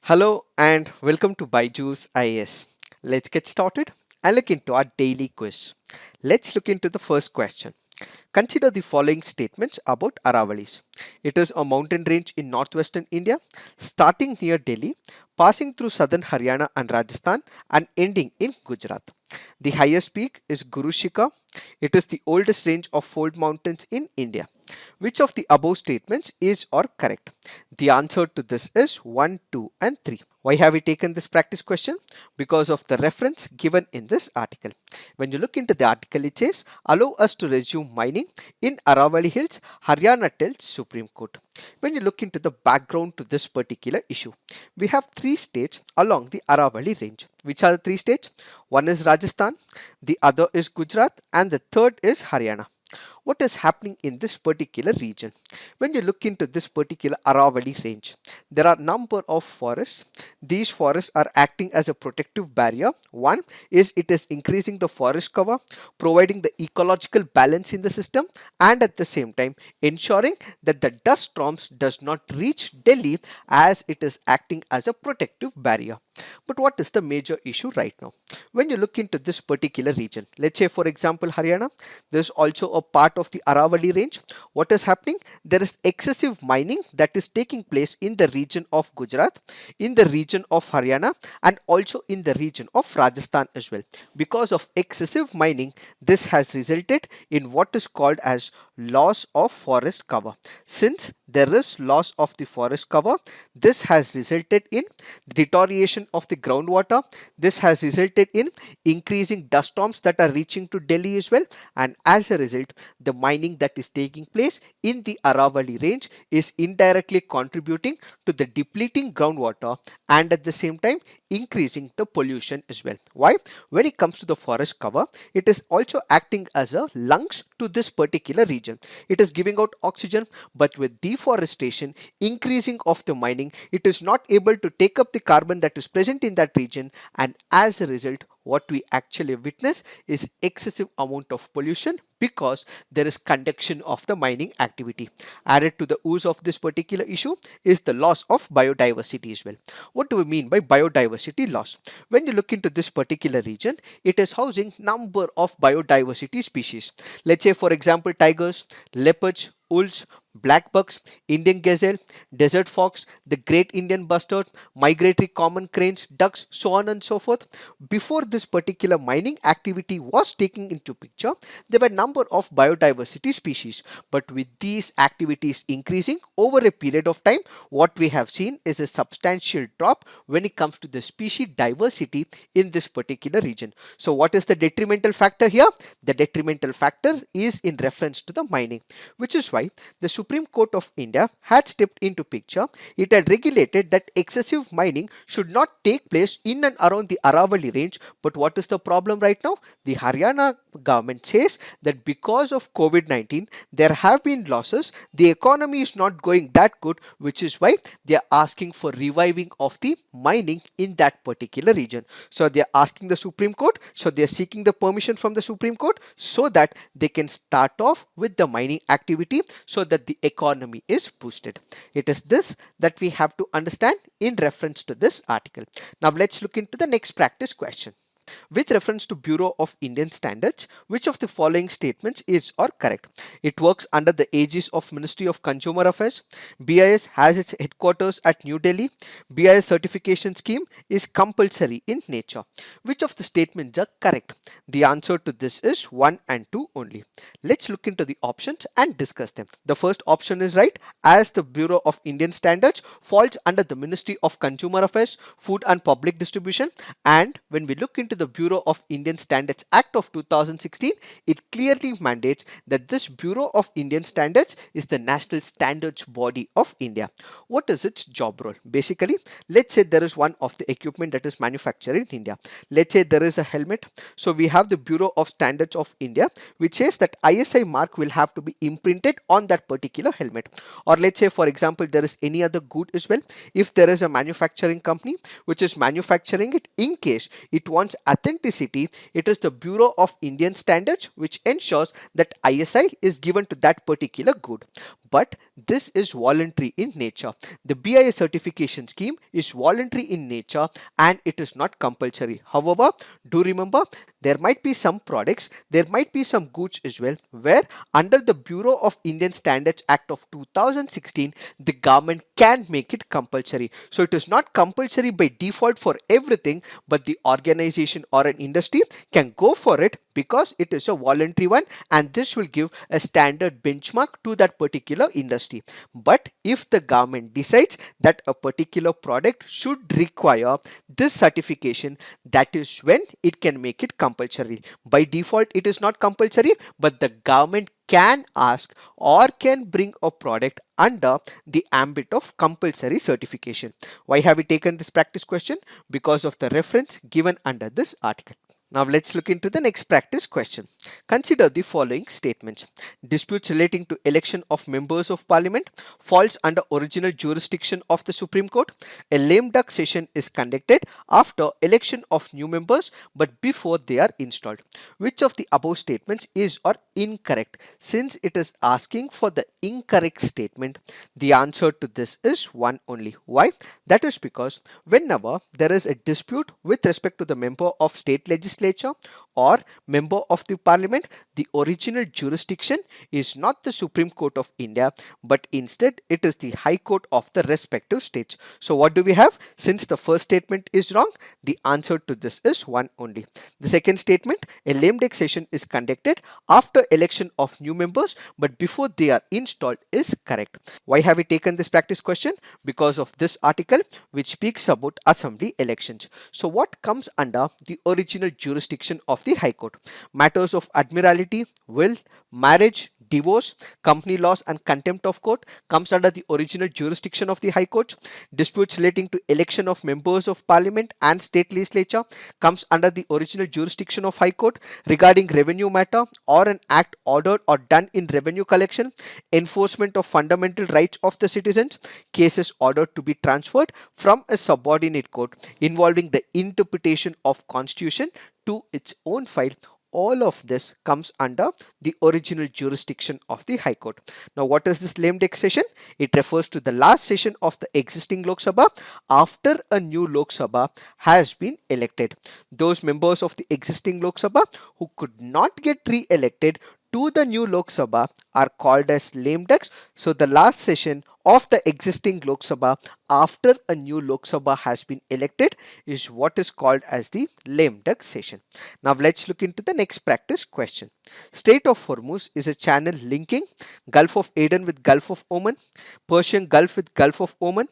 Hello and welcome to Byju's IAS. Let's get started and look into our daily quiz. Let's look into the first question. Consider the following statements about Aravalis. It is a mountain range in northwestern India, starting near Delhi, passing through southern Haryana and Rajasthan, and ending in Gujarat. The highest peak is Guru Shikha. It is the oldest range of fold mountains in India. Which of the above statements is or correct? The answer to this is 1, 2, and 3. Why have we taken this practice question? Because of the reference given in this article. When you look into the article, it says, allow us to resume mining in Aravali Hills, Haryana tells Supreme Court. When you look into the background to this particular issue, we have three states along the Aravali range. Which are the three states? One is Rajasthan, the other is Gujarat, and the third is Haryana. What is happening in this particular region? When you look into this particular Aravali range, there are number of forests. These forests are acting as a protective barrier. One is it is increasing the forest cover, providing the ecological balance in the system, and at the same time ensuring that the dust storms does not reach Delhi as it is acting as a protective barrier. But what is the major issue right now? When you look into this particular region, let's say for example Haryana, there is also a part of the Aravali range. What is happening? There is excessive mining that is taking place in the region of Gujarat, in the region of Haryana, and also in the region of Rajasthan as well. Because of excessive mining, this has resulted in what is called as loss of forest cover. Since there is loss of the forest cover, this has resulted in deterioration of the groundwater. This has resulted in increasing dust storms that are reaching to Delhi as well, and as a result, the mining that is taking place in the Aravali range is indirectly contributing to the depleting groundwater and at the same time increasing the pollution as well. Why? When it comes to the forest cover, it is also acting as a lungs to this particular region. It is giving out oxygen, but with deforestation, increasing of the mining, it is not able to take up the carbon that is present in that region, and as a result, what we actually witness is excessive amount of pollution because there is conduction of the mining activity. Added to the ooze of this particular issue is the loss of biodiversity as well. What do we mean by biodiversity loss? When you look into this particular region, it is housing number of biodiversity species. Let's say for example tigers, leopards, wolves, black bucks, Indian gazelle, desert fox, the great Indian bustard, migratory common cranes, ducks, so on and so forth. Before this particular mining activity was taken into picture, there were number of biodiversity species. But with these activities increasing over a period of time, what we have seen is a substantial drop when it comes to the species diversity in this particular region. So what is the detrimental factor here? The detrimental factor is in reference to the mining, which is why the Supreme Court of India had stepped into picture. It had regulated that excessive mining should not take place in and around the Aravali range. But what is the problem right now? The Haryana government says that because of COVID-19, there have been losses. The economy is not going that good, which is why they are asking for reviving of the mining in that particular region. So they are asking the Supreme Court, so they are seeking the permission from the Supreme Court so that they can start off with the mining activity so that the economy is boosted. It is this that we have to understand in reference to this article. Now let's look into the next practice question. With reference to Bureau of Indian Standards, which of the following statements is or correct? It works under the aegis of Ministry of Consumer Affairs. BIS has its headquarters at New Delhi. BIS certification scheme is compulsory in nature. Which of the statements are correct? The answer to this is 1 and 2 only. Let's look into the options and discuss them. The first option is right, as the Bureau of Indian Standards falls under the Ministry of Consumer Affairs, Food and Public Distribution, and when we look into the Bureau of Indian Standards Act of 2016, it clearly mandates that this Bureau of Indian Standards is the national standards body of India. What is its job role? Basically, let's say there is one of the equipment that is manufactured in India. Let's say there is a helmet. So we have the Bureau of Standards of India, which says that ISI mark will have to be imprinted on that particular helmet. Or let's say for example, there is any other good as well. If there is a manufacturing company which is manufacturing it, in case it wants authenticity, it is the Bureau of Indian Standards which ensures that ISI is given to that particular good. but this is voluntary in nature. The BIS certification scheme is voluntary in nature and it is not compulsory. However, do remember there might be some products, there might be some goods as well, where under the Bureau of Indian Standards Act of 2016, the government can make it compulsory. So it is not compulsory by default for everything, but the organization or an industry can go for it because it is a voluntary one, and this will give a standard benchmark to that particular industry. But if the government decides that a particular product should require this certification, that is when it can make it compulsory. By default it is not compulsory, but the government can ask or can bring a product under the ambit of compulsory certification. Why have we taken this practice question? Because of the reference given under this article. Now let's look into the next practice question. Consider the following statements. Disputes relating to election of members of parliament falls under original jurisdiction of the Supreme Court. A lame duck session is conducted after election of new members but before they are installed. Which of the above statements is or incorrect? Since it is asking for the incorrect statement, the answer to this is one only. Why? That is because whenever there is a dispute with respect to the member of state legislature or member of the parliament, the original jurisdiction is not the Supreme Court of India, but instead it is the High Court of the respective states. So what do we have? Since the first statement is wrong, the answer to this is one only. The second statement, a lame duck session is conducted after election of new members but before they are installed, is correct. Why have we taken this practice question? Because of this article which speaks about assembly elections. So what comes under the original jurisdiction of the High Court? Matters of admiralty, will, marriage, divorce, company laws and contempt of court comes under the original jurisdiction of the High Court. Disputes relating to election of members of parliament and state legislature comes under the original jurisdiction of High Court. Regarding revenue matter or an act ordered or done in revenue collection, enforcement of fundamental rights of the citizens, cases ordered to be transferred from a subordinate court involving the interpretation of constitution to its own file, all of this comes under the original jurisdiction of the High Court. Now what is this lame duck session? It refers to the last session of the existing Lok Sabha after a new Lok Sabha has been elected. Those members of the existing Lok Sabha who could not get re-elected to the new Lok Sabha are called as lame ducks. So the last session of the existing Lok Sabha after a new Lok Sabha has been elected is what is called as the lame duck session. Now let's look into the next practice question. Strait of Hormuz is a channel linking Gulf of Aden with Gulf of Oman, Persian Gulf with Gulf of Oman,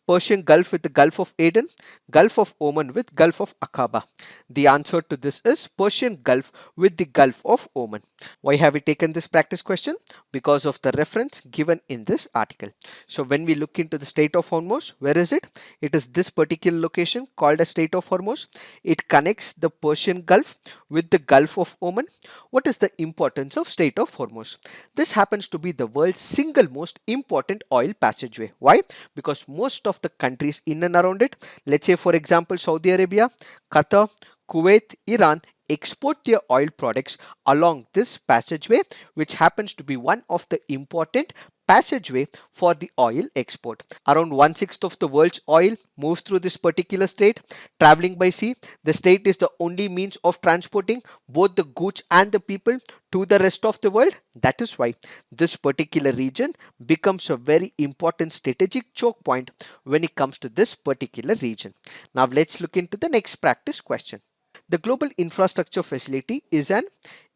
Persian Gulf with the Gulf of Aden, Gulf of Oman with Gulf of Aqaba. The answer to this is Persian Gulf with the Gulf of Oman. Why have we taken this practice question? Because of the reference given in this article. So when we look into the Strait of Hormuz, where is it? It is this particular location called as Strait of Hormuz. It connects the Persian Gulf with the Gulf of Oman. What is the importance of Strait of Hormuz? This happens to be the world's single most important oil passageway. Why? Because most of the countries in and around it, let's say for example Saudi Arabia, Qatar, Kuwait, Iran, export their oil products along this passageway, which happens to be one of the important passageway for the oil export. Around 1/6 of the world's oil moves through this particular strait, traveling by sea. The strait is the only means of transporting both the goods and the people to the rest of the world. That is why this particular region becomes a very important strategic choke point when it comes to this particular region. Now let's look into the next practice question. The Global Infrastructure Facility is an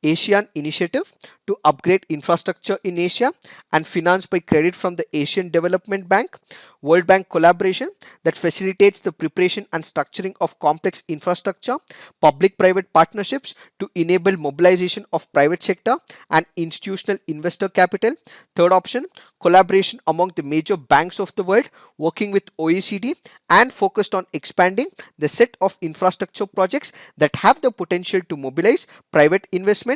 ASEAN initiative to upgrade infrastructure in Asia and financed by credit from the Asian Development Bank, World Bank collaboration that facilitates the preparation and structuring of complex infrastructure, public-private partnerships to enable mobilization of private sector and institutional investor capital. Third option, collaboration among the major banks of the world working with OECD and focused on expanding the set of infrastructure projects that have the potential to mobilize private investment.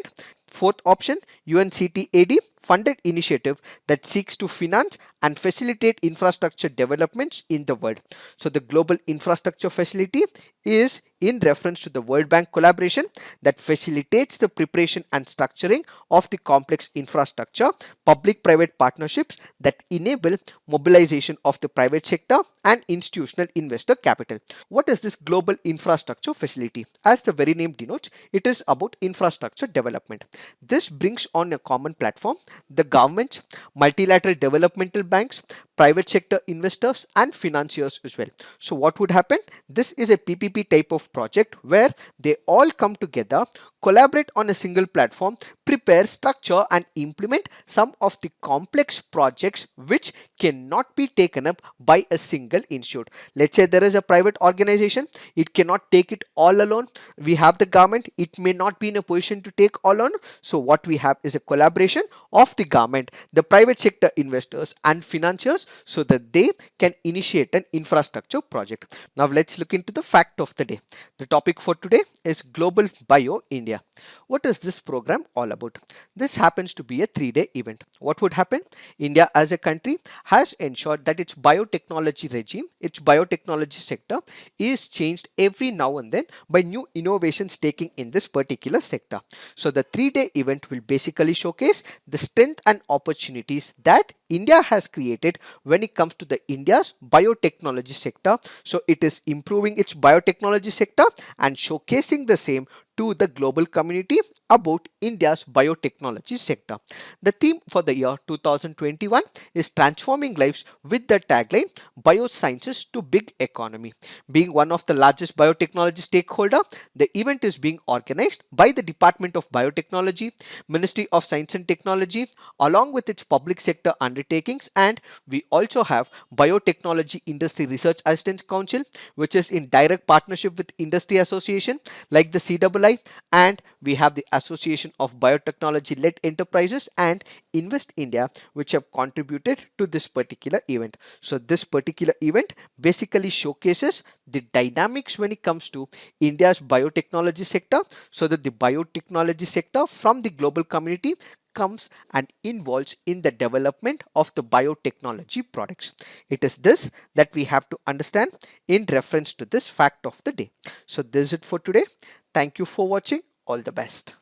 Fourth option, UNCTAD funded initiative that seeks to finance and facilitate infrastructure developments in the world. So the Global Infrastructure Facility is in reference to the World Bank collaboration that facilitates the preparation and structuring of the complex infrastructure, public-private partnerships that enable mobilization of the private sector and institutional investor capital. What is this Global Infrastructure Facility? As the very name denotes, it is about infrastructure development. This brings on a common platform the governments, multilateral developmental banks, private sector investors and financiers as well. So what would happen? This is a PPP type of project where they all come together, collaborate on a single platform, prepare, structure and implement some of the complex projects which cannot be taken up by a single institute. Let's say there is a private organization, it cannot take it all alone. We have the government, it may not be in a position to take all on. So what we have is a collaboration of the government, the private sector investors and financiers so that they can initiate an infrastructure project. Now let's look into the fact of the day. The topic for today is Global Bio India. What is this program all about? This happens to be a 3-day event. What would happen? India as a country has ensured that its biotechnology regime, its biotechnology sector is changed every now and then by new innovations taking in this particular sector. So the 3-day event will basically showcase the strength and opportunities that India has created when it comes to the India's biotechnology sector. So it is improving its biotechnology sector and showcasing the same to the global community about India's biotechnology sector. The theme for the year 2021 is transforming lives with the tagline Biosciences to Big Economy. Being one of the largest biotechnology stakeholder, the event is being organized by the Department of Biotechnology, Ministry of Science and Technology, along with its public sector undertakings, and we also have Biotechnology Industry Research Assistance Council, which is in direct partnership with industry association like the CII, and we have the Association of Biotechnology Led Enterprises and Invest India, which have contributed to this particular event. So this particular event basically showcases the dynamics when it comes to India's biotechnology sector, so that the biotechnology sector from the global community comes and involves in the development of the biotechnology products. It is this that we have to understand in reference to this fact of the day. So this is it for today. Thank you for watching. All the best.